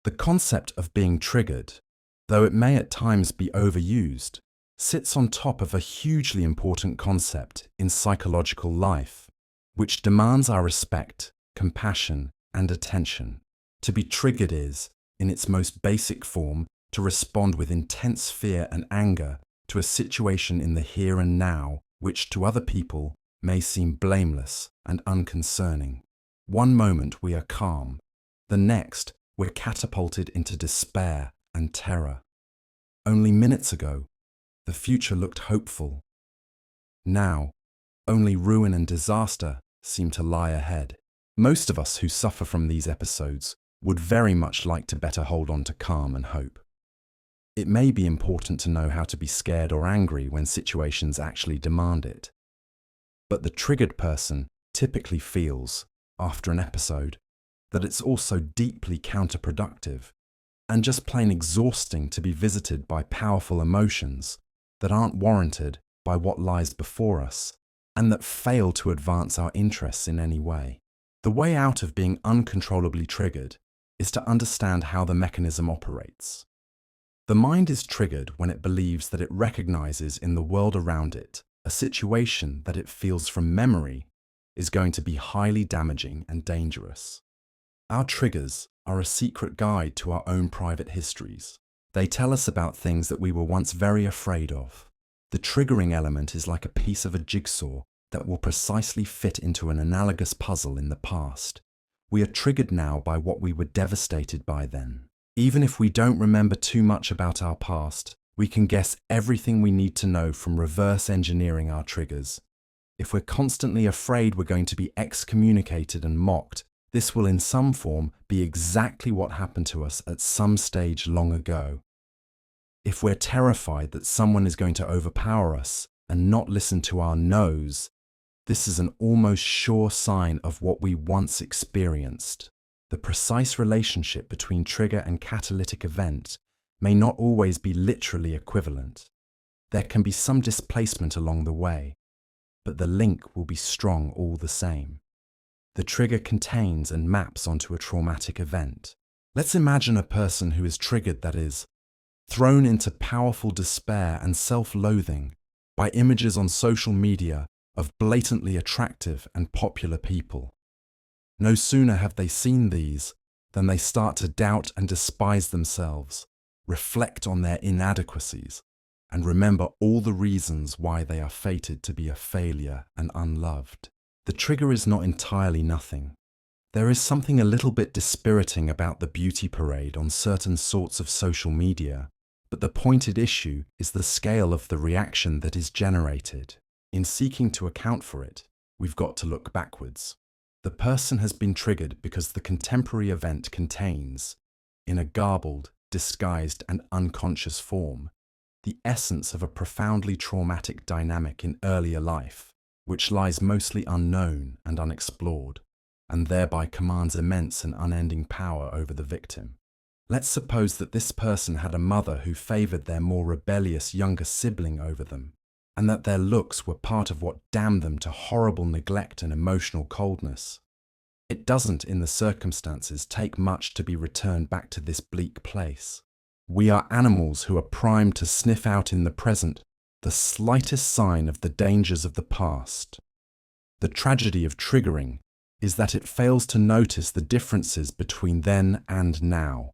The concept of being triggered, though it may at times be overused, sits on top of a hugely important concept in psychological life, which demands our respect, compassion, and attention. To be triggered is, in its most basic form, to respond with intense fear and anger to a situation in the here and now, which to other people may seem blameless and unconcerning. One moment we are calm, the next we're catapulted into despair and terror. Only minutes ago, the future looked hopeful. Now, only ruin and disaster seem to lie ahead. Most of us who suffer from these episodes would very much like to better hold on to calm and hope. It may be important to know how to be scared or angry when situations actually demand it. But the triggered person typically feels, after an episode, that it's also deeply counterproductive and just plain exhausting to be visited by powerful emotions that aren't warranted by what lies before us and that fail to advance our interests in any way. The way out of being uncontrollably triggered is to understand how the mechanism operates. The mind is triggered when it believes that it recognizes in the world around it a situation that it feels from memory is going to be highly damaging and dangerous. Our triggers are a secret guide to our own private histories. They tell us about things that we were once very afraid of. The triggering element is like a piece of a jigsaw that will precisely fit into an analogous puzzle in the past. We are triggered now by what we were devastated by then. Even if we don't remember too much about our past, we can guess everything we need to know from reverse engineering our triggers. If we're constantly afraid we're going to be excommunicated and mocked, this will in some form be exactly what happened to us at some stage long ago. If we're terrified that someone is going to overpower us and not listen to our no's, this is an almost sure sign of what we once experienced. The precise relationship between trigger and catalytic event may not always be literally equivalent. There can be some displacement along the way, but the link will be strong all the same. The trigger contains and maps onto a traumatic event. Let's imagine a person who is triggered, that is, thrown into powerful despair and self-loathing by images on social media of blatantly attractive and popular people. No sooner have they seen these than they start to doubt and despise themselves, reflect on their inadequacies, and remember all the reasons why they are fated to be a failure and unloved. The trigger is not entirely nothing. There is something a little bit dispiriting about the beauty parade on certain sorts of social media, but the pointed issue is the scale of the reaction that is generated. In seeking to account for it, we've got to look backwards. The person has been triggered because the contemporary event contains, in a garbled, disguised, and unconscious form, the essence of a profoundly traumatic dynamic in earlier life, which lies mostly unknown and unexplored, and thereby commands immense and unending power over the victim. Let's suppose that this person had a mother who favored their more rebellious younger sibling over them, and that their looks were part of what damned them to horrible neglect and emotional coldness. It doesn't, in the circumstances, take much to be returned back to this bleak place. We are animals who are primed to sniff out in the present the slightest sign of the dangers of the past. The tragedy of triggering is that it fails to notice the differences between then and now,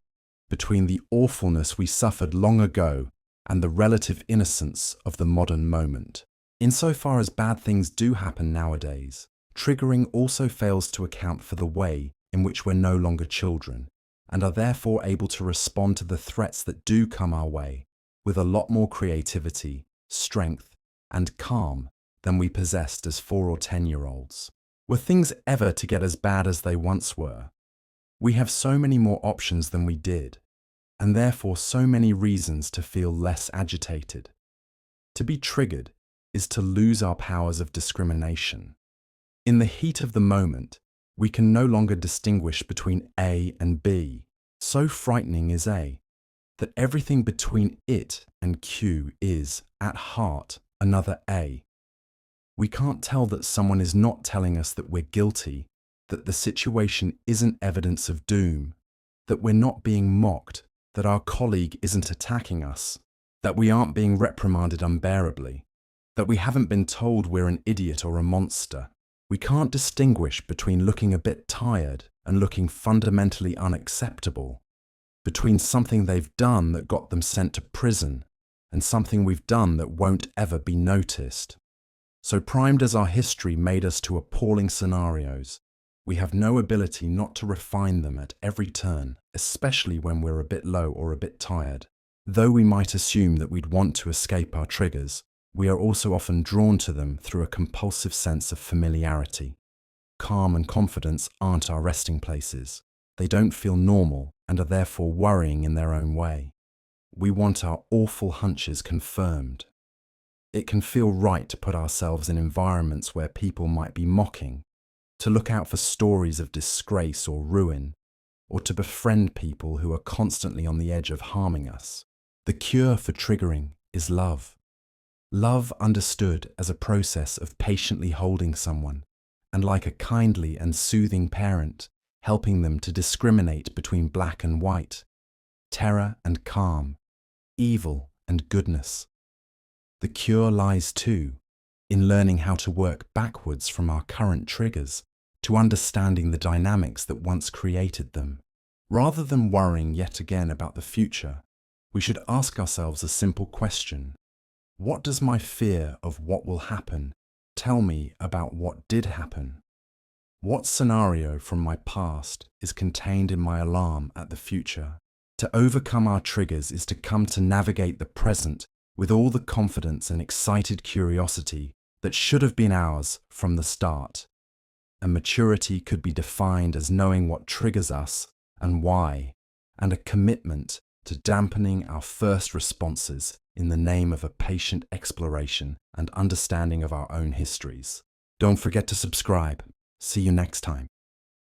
between the awfulness we suffered long ago and the relative innocence of the modern moment. Insofar as bad things do happen nowadays, triggering also fails to account for the way in which we're no longer children and are therefore able to respond to the threats that do come our way with a lot more creativity, strength, and calm than we possessed as 4 or 10-year-olds. Were things ever to get as bad as they once were, we have so many more options than we did, and therefore so many reasons to feel less agitated. To be triggered is to lose our powers of discrimination. In the heat of the moment, we can no longer distinguish between A and B. So frightening is A, that everything between it and Q is, at heart, another A. We can't tell that someone is not telling us that we're guilty, that the situation isn't evidence of doom, that we're not being mocked, that our colleague isn't attacking us, that we aren't being reprimanded unbearably, that we haven't been told we're an idiot or a monster. We can't distinguish between looking a bit tired and looking fundamentally unacceptable, between something they've done that got them sent to prison and something we've done that won't ever be noticed. So primed as our history made us to appalling scenarios, we have no ability not to refine them at every turn, especially when we're a bit low or a bit tired. Though we might assume that we'd want to escape our triggers, we are also often drawn to them through a compulsive sense of familiarity. Calm and confidence aren't our resting places. They don't feel normal and are therefore worrying in their own way. We want our awful hunches confirmed. It can feel right to put ourselves in environments where people might be mocking, to look out for stories of disgrace or ruin, or to befriend people who are constantly on the edge of harming us. The cure for triggering is love. Love understood as a process of patiently holding someone, and like a kindly and soothing parent, helping them to discriminate between black and white, terror and calm, evil and goodness. The cure lies too in learning how to work backwards from our current triggers to understanding the dynamics that once created them. Rather than worrying yet again about the future, we should ask ourselves a simple question. What does my fear of what will happen tell me about what did happen? What scenario from my past is contained in my alarm at the future? To overcome our triggers is to come to navigate the present with all the confidence and excited curiosity that should have been ours from the start. And maturity could be defined as knowing what triggers us and why, and a commitment to dampening our first responses in the name of a patient exploration and understanding of our own histories. Don't forget to subscribe. See you next time.